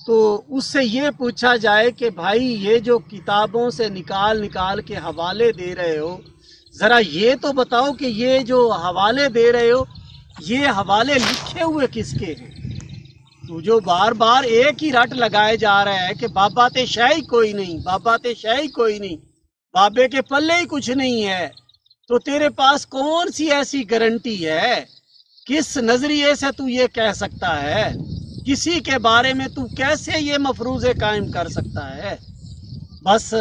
تو اس سے یہ پوچھا جائے کہ بھائی یہ جو کتابوں سے نکال نکال کے حوالے دے رہے ہو، ذرا یہ تو بتاؤ کہ یہ جو حوالے دے رہے ہو یہ حوالے لکھے ہوئے کس کے ہیں؟ تو جو بار بار ایک ہی رٹ لگائے جا رہا ہے کہ بابا تے شاہی کوئی نہیں، بابا تے شاہی کوئی نہیں، بابے کے پلے ہی کچھ نہیں ہے، تو تیرے پاس کون سی ایسی گارنٹی ہے؟ کس نظریے سے تو یہ کہہ سکتا ہے؟ کسی کے بارے میں تو کیسے یہ مفروضے قائم کر سکتا ہے؟ بس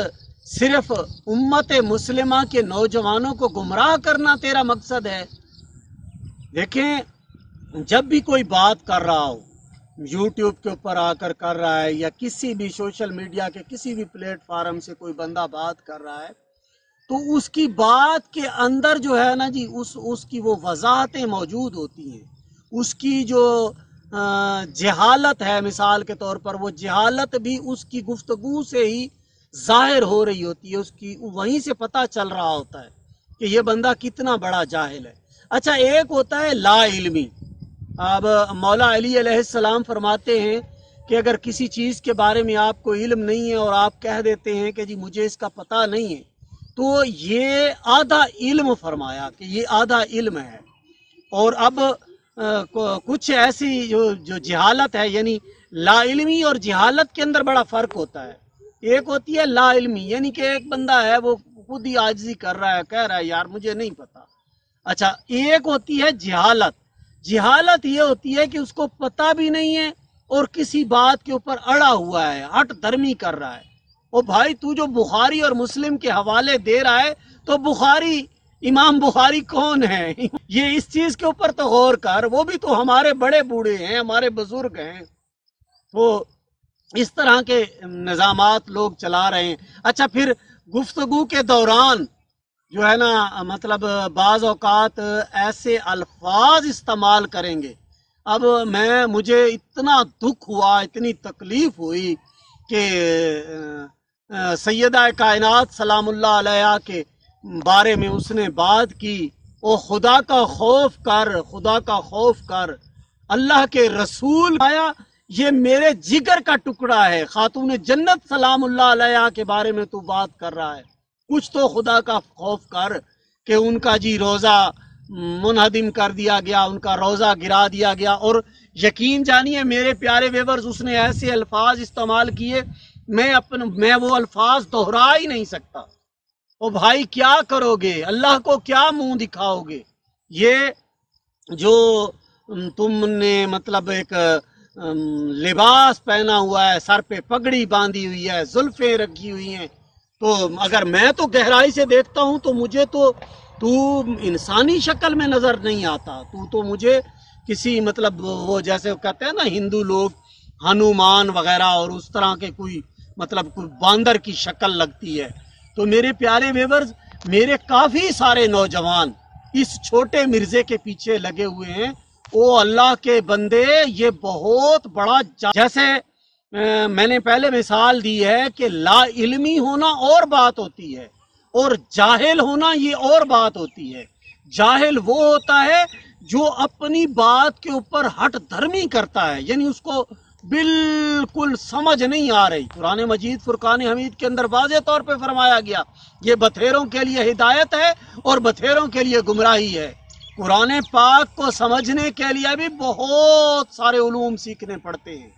صرف امت مسلمہ کے نوجوانوں کو گمراہ کرنا تیرا مقصد ہے؟ دیکھیں، جب بھی کوئی بات کر رہا ہو، یوٹیوب کے اوپر آ کر رہا ہے یا کسی بھی سوشل میڈیا کے کسی بھی پلیٹ فارم سے کوئی بندہ بات کر رہا ہے، تو اس کی بات کے اندر جو ہے نا جی اس کی وہ وضاحتیں موجود ہوتی ہیں، اس کی جو جہالت ہے مثال کے طور پر، وہ جہالت بھی اس کی گفتگو سے ہی ظاہر ہو رہی ہوتی ہے، اس کی وہیں سے پتہ چل رہا ہوتا ہے کہ یہ بندہ کتنا بڑا جاہل ہے۔ اچھا، ایک ہوتا ہے لا علمی۔ اب مولا علی علیہ السلام فرماتے ہیں کہ اگر کسی چیز کے بارے میں آپ کو علم نہیں ہے اور آپ کہہ دیتے ہیں کہ جی مجھے اس کا پتہ نہیں ہے، تو یہ آدھا علم فرمایا کہ یہ آدھا علم ہے۔ اور اب کچھ ایسی جو جہالت ہے، یعنی لا علمی اور جہالت کے اندر بڑا فرق ہوتا ہے۔ ایک ہوتی ہے لا علمی، یعنی کہ ایک بندہ ہے وہ خود ہی عاجزی کر رہا ہے، کہہ رہا ہے یار مجھے نہیں پتا۔ اچھا، ایک ہوتی ہے جہالت۔ جہالت یہ ہوتی ہے کہ اس کو پتہ بھی نہیں ہے اور کسی بات کے اوپر اڑا ہوا ہے، ہٹ دھرمی کر رہا ہے۔ او بھائی، تو جو بخاری اور مسلم کے حوالے دے رہا ہے، تو بخاری، امام بخاری کون ہے؟ یہ اس چیز کے اوپر تو غور کر، وہ بھی تو ہمارے بڑے بوڑھے ہیں، ہمارے بزرگ ہیں۔ تو اس طرح کے نظامات لوگ چلا رہے ہیں۔ اچھا، پھر گفتگو کے دوران جو ہے نا مطلب بعض اوقات ایسے الفاظ استعمال کریں گے۔ اب مجھے اتنا دکھ ہوا، اتنی تکلیف ہوئی کہ سیدہ کائنات سلام اللہ علیہ کے بارے میں اس نے بات کی، او خدا کا خوف کر، خدا کا خوف کر، اللہ کے رسول آیا، یہ میرے جگر کا ٹکڑا ہے، خاتون جنت سلام اللہ علیہ کے بارے میں تو بات کر رہا ہے، کچھ تو خدا کا خوف کر کہ ان کا جی روزہ منہدم کر دیا گیا، ان کا روزہ گرا دیا گیا۔ اور یقین جانیے میرے پیارے ویورز، اس نے ایسے الفاظ استعمال کیے، میں وہ الفاظ دہرا ہی نہیں سکتا۔ او بھائی، کیا کرو گے؟ اللہ کو کیا منہ دکھاؤ گے؟ یہ جو تم نے مطلب ایک لباس پہنا ہوا ہے، سر پہ پگڑی باندھی ہوئی ہے، زلفیں رکھی ہوئی ہیں، تو اگر میں تو گہرائی سے دیکھتا ہوں تو مجھے تو انسانی شکل میں نظر نہیں آتا، تو مجھے کسی مطلب وہ جیسے کہتے ہیں نا ہندو لوگ ہنومان وغیرہ اور اس طرح کے کوئی باندر کی شکل لگتی ہے۔ تو میرے پیارے ویورز، میرے کافی سارے نوجوان اس چھوٹے مرزے کے پیچھے لگے ہوئے ہیں۔ او اللہ کے بندے، یہ بہت بڑا جیسے میں نے پہلے مثال دی ہے کہ لا علمی ہونا اور بات ہوتی ہے اور جاہل ہونا یہ اور بات ہوتی ہے۔ جاہل وہ ہوتا ہے جو اپنی بات کے اوپر ہٹ دھرمی کرتا ہے، یعنی اس کو بالکل سمجھ نہیں آ رہی۔ قرآن مجید فرقان حمید کے اندر واضح طور پہ فرمایا گیا، یہ بتھیروں کے لیے ہدایت ہے اور بتھیروں کے لیے گمراہی ہے۔ قرآن پاک کو سمجھنے کے لیے بھی بہت سارے علوم سیکھنے پڑتے ہیں۔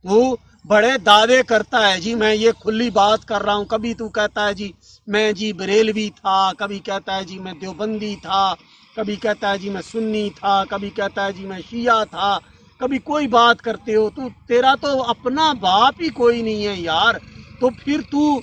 تو بڑے دعوے کرتا ہے، جی میں یہ کھلی بات کر رہا ہوں، کبھی تو کہتا ہے جی میں جی بریلوی تھا، کبھی کہتا ہے جی میں دیوبندی تھا، کبھی کہتا ہے جی میں سنی تھا، کبھی کہتا ہے جی میں شیعہ تھا، کبھی کوئی بات کرتے ہو، تو تیرا تو اپنا باپ ہی کوئی نہیں ہے یار، تو پھر تو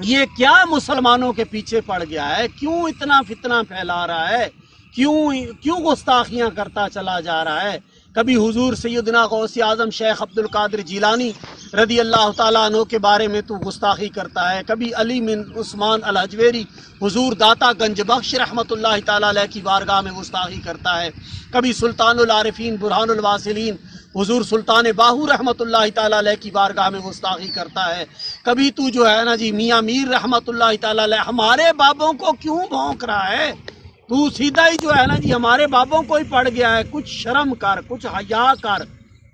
یہ کیا مسلمانوں کے پیچھے پڑ گیا ہے؟ کیوں اتنا فتنہ پھیلا رہا ہے؟ کیوں گستاخیاں کرتا چلا جا رہا ہے؟ کبھی حضور سیدنا غوث اعظم شیخ عبد القادر جیلانی رضی اللہ تعالیٰ عنہ کے بارے میں تو گستاخی کرتا ہے، کبھی علی بن عثمان الحجویری حضور داتا گنج بخش رحمۃ اللہ تعالیٰ علیہ کی بارگاہ میں گستاخی کرتا ہے، کبھی سلطان العارفین برہان الواصلین حضور سلطان باہو رحمۃ اللہ تعالیٰ علیہ کی بارگاہ میں گستاخی کرتا ہے، کبھی تو جو ہے نا جی میاں میر رحمۃ اللہ تعالیٰ علیہ، ہمارے بابوں کو کیوں بھونک رہا ہے؟ تو سیدھا ہی جو ہے نا جی ہمارے بابوں کو ہی پڑ گیا ہے، کچھ شرم کر، کچھ حیا کر،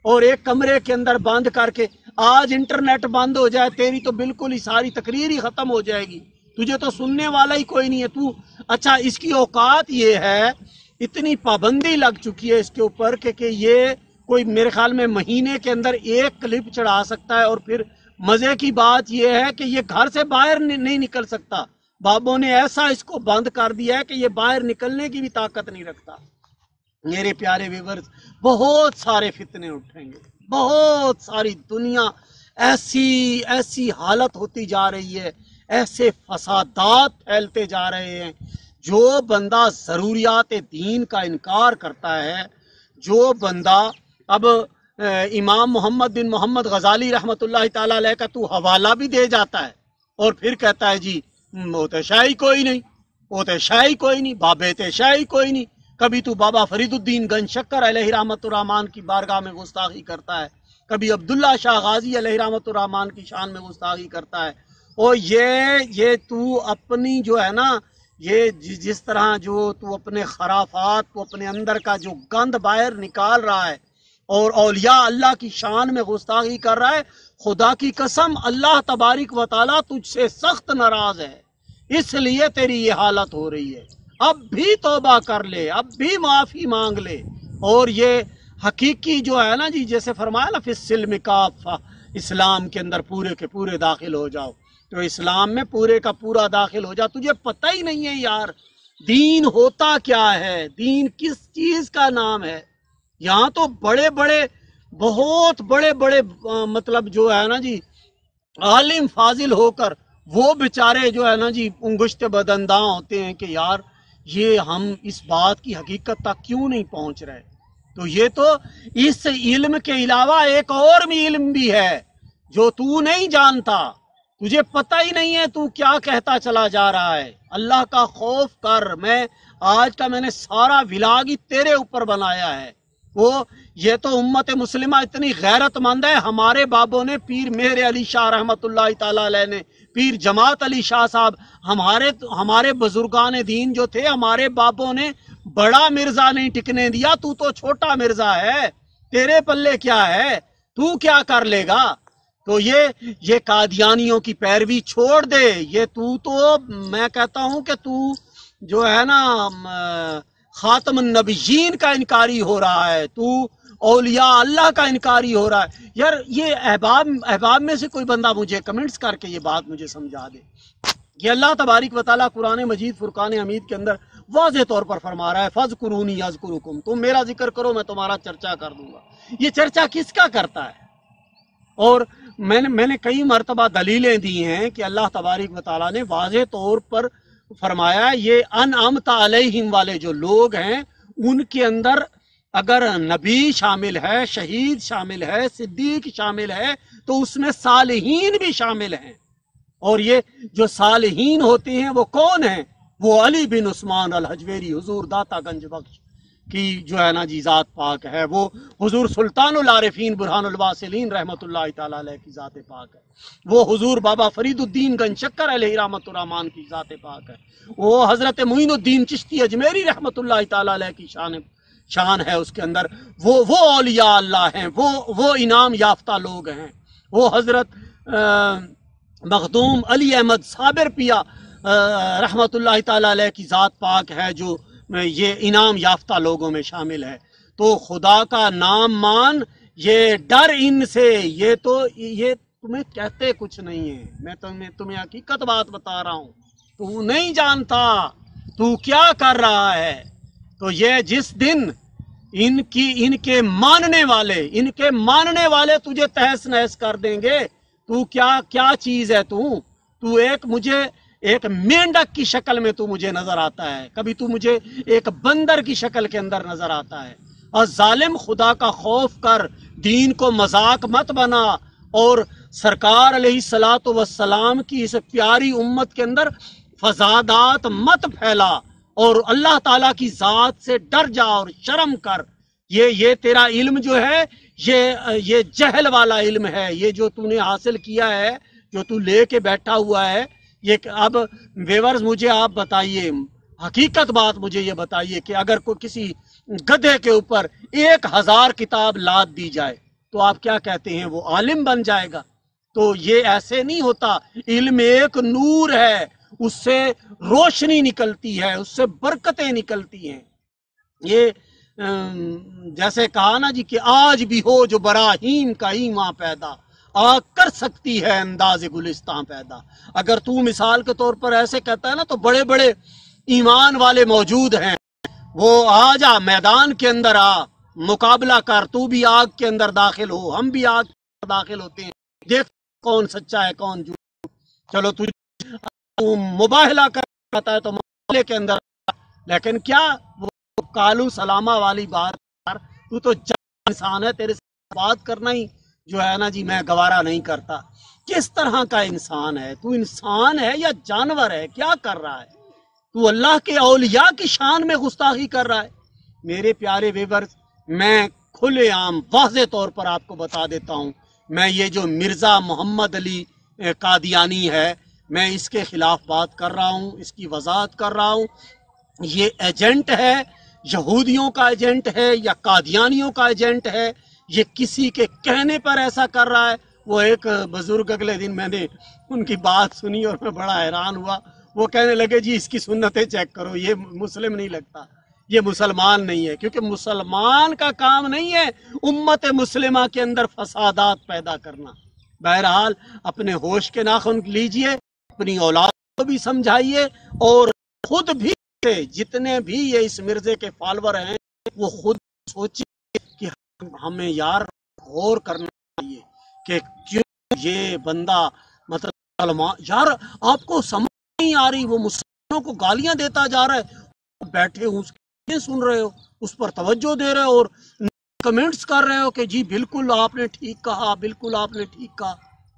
اور ایک کمرے کے اندر بند کر کے آج انٹرنیٹ بند ہو جائے تیری تو بالکل ہی ساری تقریر ہی ختم ہو جائے گی، تجھے تو سننے والا ہی کوئی نہیں ہے تو۔ اچھا اس کی اوقات یہ ہے، اتنی پابندی لگ چکی ہے اس کے اوپر کہ یہ کوئی میرے خیال میں مہینے کے اندر ایک کلپ چڑھا سکتا ہے، اور پھر مزے کی بات یہ ہے کہ یہ گھر سے باہر نہیں نکل سکتا۔ بابوں نے ایسا اس کو بند کر دیا ہے کہ یہ باہر نکلنے کی بھی طاقت نہیں رکھتا۔ میرے پیارے ویورز، بہت سارے فتنے اٹھیں گے، بہت ساری دنیا ایسی حالت ہوتی جا رہی ہے، ایسے فسادات پھیلتے جا رہے ہیں۔ جو بندہ ضروریات دین کا انکار کرتا ہے، جو بندہ اب امام محمد بن محمد غزالی رحمۃ اللہ تعالی علیہ کا تو حوالہ بھی دے جاتا ہے اور پھر کہتا ہے جی ہوتے شاہی کوئی نہیں، ہوتے شاہی کوئی نہیں، بابے شاہی کوئی نہیں۔ کبھی تو بابا فرید الدین گنج شکر علیہ رحمۃ الرحمان کی بارگاہ میں گستاخی کرتا ہے، کبھی عبداللہ شاہ غازی علیہ رحمۃ الرحمان کی شان میں گستاخی کرتا ہے۔ اور یہ تو اپنی جو ہے نا، یہ جس طرح جو تو اپنے خرافات، تو اپنے اندر کا جو گند باہر نکال رہا ہے اور اولیاء اللہ کی شان میں گستاخی کر رہا ہے، خدا کی قسم اللہ تبارک و تعالیٰ تجھ سے سخت ناراض ہے، اس لیے تیری یہ حالت ہو رہی ہے۔ اب بھی توبہ کر لے، اب بھی معافی مانگ لے، اور یہ حقیقی جو ہے نا جی، جیسے فرمایا نا فی السلم کافہ، اسلام کے اندر پورے کے پورے داخل ہو جاؤ، تو اسلام میں پورے کا پورا داخل ہو جا۔ تجھے پتہ ہی نہیں ہے یار دین ہوتا کیا ہے، دین کس چیز کا نام ہے۔ یہاں تو بہت بڑے مطلب جو ہے نا جی عالم فاضل ہو کر وہ بیچارے جو ہے نا جی انگشت بدنداں ہوتے ہیں کہ یار یہ ہم اس بات کی حقیقت تک کیوں نہیں پہنچ رہے۔ تو یہ تو اس علم کے علاوہ ایک اور بھی علم بھی ہے جو تو نہیں جانتا، تجھے پتہ ہی نہیں ہے تو کیا کہتا چلا جا رہا ہے۔ اللہ کا خوف کر، میں نے سارا ولاگ ہی تیرے اوپر بنایا ہے۔ یہ تو امت مسلمہ اتنی غیرت مند ہے، ہمارے بابوں نے، پیر مہر علی شاہ رحمۃ اللہ تعالی علیہ نے، پیر جماعت علی شاہ صاحب، ہمارے بزرگان دین جو تھے، ہمارے بابوں نے بڑا مرزا نہیں ٹکنے دیا۔ تو چھوٹا مرزا ہے، تیرے پلے کیا ہے، تو کیا کر لے گا؟ تو یہ قادیانیوں کی پیروی چھوڑ دے۔ یہ تو میں کہتا ہوں کہ تو جو ہے نا خاتم النبیین کا انکاری ہو رہا ہے، تو اولیاء اللہ کا انکاری ہو رہا ہے۔ یار یہ احباب میں سے کوئی بندہ مجھے کمنٹس کر کے یہ بات مجھے سمجھا دے۔ یہ اللہ تبارک و تعالیٰ قرآن مجید فرقان حمید کے اندر واضح طور پر فرما رہا ہے فَاذْكُرُونِي أَذْكُرُكُمْ، تم میرا ذکر کرو میں تمہارا چرچا کر دوں گا۔ یہ چرچا کس کا کرتا ہے؟ اور میں نے کئی مرتبہ دلیلیں دی ہیں کہ اللہ تبارک و تعالیٰ نے واضح طور پر فرمایا یہ انعمت علیہم والے جو لوگ ہیں ان کے اندر اگر نبی شامل ہے، شہید شامل ہے، صدیق شامل ہے، تو اس میں صالحین بھی شامل ہیں۔ اور یہ جو صالحین ہوتے ہیں وہ کون ہیں؟ وہ علی بن عثمان الحجویری حضور داتا گنج بخش کی جو ہے نا جی ذات پاک ہے، وہ حضور سلطان العارفین برہان الواصلین رحمۃ اللہ تعالیٰ علیہ کی ذات پاک ہے، وہ حضور بابا فرید الدین گنج شکر علیہ رحمۃ الرحمان کی ذات پاک ہے، وہ حضرت معین الدین چشتی اجمیری رحمۃ اللہ تعالیٰ علیہ کی شان ہے اس کے اندر، وہ اولیاء اللہ ہیں، وہ انعام یافتہ لوگ ہیں، وہ حضرت مخدوم علی احمد صابر پیا رحمۃ اللہ تعالیٰ علیہ کی ذات پاک ہے جو یہ انعام یافتہ لوگوں میں شامل ہے۔ تو خدا کا نام مان، یہ ڈر ان سے، یہ تمہیں کہتے کچھ نہیں ہے، میں تمہیں حقیقت بات بتا رہا ہوں، تو نہیں جانتا تو کیا کر رہا ہے۔ تو یہ جس دن ان کے ماننے والے تجھے تہس نہس کر دیں گے، تو کیا چیز ہے تو مجھے ایک مینڈک کی شکل میں تو مجھے نظر آتا ہے، کبھی تو مجھے ایک بندر کی شکل کے اندر نظر آتا ہے۔ اور ظالم خدا کا خوف کر، دین کو مذاق مت بنا، اور سرکار علیہ الصلوۃ والسلام کی اس پیاری امت کے اندر فسادات مت پھیلا، اور اللہ تعالیٰ کی ذات سے ڈر جا اور شرم کر۔ یہ تیرا علم جو ہے یہ جہل والا علم ہے، یہ جو تو نے حاصل کیا ہے، جو تو لے کے بیٹھا ہوا ہے۔ اب ویورز مجھے آپ بتائیے، حقیقت بات مجھے یہ بتائیے کہ اگر کوئی کسی گدھے کے اوپر 1000 کتاب لاد دی جائے تو آپ کیا کہتے ہیں وہ عالم بن جائے گا؟ تو یہ ایسے نہیں ہوتا. علم ایک نور ہے، اس سے روشنی نکلتی ہے، اس سے برکتیں نکلتی ہیں. یہ جیسے کہا نا جی کہ آج بھی ہو جو براہیم کا ایماں پیدا، آگ کر سکتی ہے انداز گلستان پیدا. اگر تو مثال کے طور پر ایسے کہتا ہے نا تو بڑے بڑے ایمان والے موجود ہیں، وہ آ جا میدان کے اندر آ، مقابلہ کر، تو بھی آگ کے اندر داخل ہو، ہم بھی آگ کے اندر داخل ہوتے ہیں، دیکھ کون سچا ہے کون جھوٹ. چلو تو مباہلہ کرتا ہے تو مباہلے کے اندر، لیکن کیا وہ کالو سلامہ والی بات، تو انسان ہے، تیرے سے بات کرنا ہی جو ہے نا جی میں گوارا نہیں کرتا. کس طرح کا انسان ہے تو؟ انسان ہے یا جانور ہے؟ کیا کر رہا ہے تو؟ اللہ کے اولیاء کی شان میں گستاخی کر رہا ہے. میرے پیارے ویورز، میں کھلے عام واضح طور پر آپ کو بتا دیتا ہوں، میں یہ جو مرزا محمد علی قادیانی ہے، میں اس کے خلاف بات کر رہا ہوں، اس کی وضاحت کر رہا ہوں. یہ ایجنٹ ہے، یہودیوں کا ایجنٹ ہے یا قادیانیوں کا ایجنٹ ہے. یہ کسی کے کہنے پر ایسا کر رہا ہے. وہ ایک بزرگ اگلے دن میں نے ان کی بات سنی اور میں بڑا حیران ہوا. وہ کہنے لگے جی اس کی سنتیں چیک کرو، یہ مسلم نہیں لگتا، یہ مسلمان نہیں ہے. کیونکہ مسلمان کا کام نہیں ہے امت مسلمہ کے اندر فسادات پیدا کرنا. بہرحال اپنے ہوش کے ناخن لیجئے، اپنی اولاد کو بھی سمجھائیے، اور خود بھی جتنے بھی یہ اس مرزے کے فالور ہیں وہ خود سوچیں کہ ہمیں یار غور کرنا چاہیے کہ کیوں یہ بندہ مطلب یار آپ کو سمجھ نہیں آ رہی، وہ مسلمانوں کو گالیاں دیتا جا رہا ہے، بیٹھے اس کے سن رہے ہو، اس پر توجہ دے رہے ہو اور کمنٹس کر رہے ہو کہ جی بالکل آپ نے ٹھیک کہا، بالکل آپ نے ٹھیک کہا.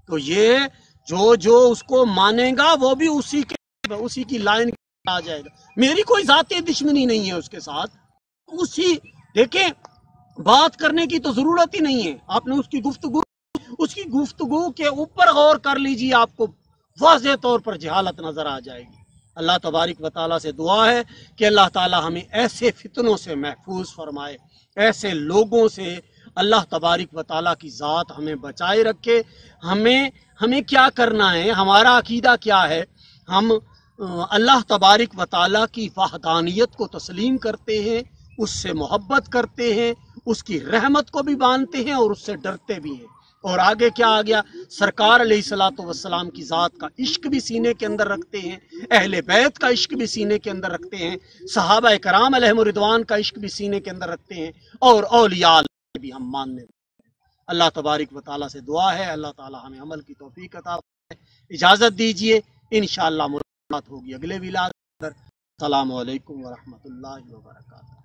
تو یہ جو اس کو مانے گا وہ بھی اسی کی لائن آ جائے گا. میری کوئی ذاتی دشمنی نہیں ہے اس کے ساتھ. دیکھیں بات کرنے کی تو ضرورت ہی نہیں ہے. آپ نے اس کی گفتگو کے اوپر غور کر لیجیے، آپ کو واضح طور پر جہالت نظر آ جائے گی. اللہ تبارک و تعالیٰ سے دعا ہے کہ اللہ تعالیٰ ہمیں ایسے فتنوں سے محفوظ فرمائے، ایسے لوگوں سے اللہ تبارک و تعالیٰ کی ذات ہمیں بچائے رکھے. ہمیں کیا کرنا ہے، ہمارا عقیدہ کیا ہے؟ ہم اللہ تبارک و تعالیٰ کی وحدانیت کو تسلیم کرتے ہیں، اس سے محبت کرتے ہیں، اس کی رحمت کو بھی مانتے ہیں اور اس سے ڈرتے بھی ہیں. اور آگے کیا آ گیا؟ سرکار علیہ الصلوۃ والسلام کی ذات کا عشق بھی سینے کے اندر رکھتے ہیں، اہل بیت کا عشق بھی سینے کے اندر رکھتے ہیں، صحابہ کرام علیہم الرضوان کا عشق بھی سینے کے اندر رکھتے ہیں، اور اولیاء اللہ بھی ہم ماننے. اللہ تبارک و تعالیٰ سے دعا ہے اللہ تعالیٰ ہمیں عمل کی توفیق عطا فرمائے. اجازت دیجیے، انشاءاللہ ملاقات ہوگی اگلے ویلاگ. السلام علیکم ورحمۃ اللہ وبرکاتہ.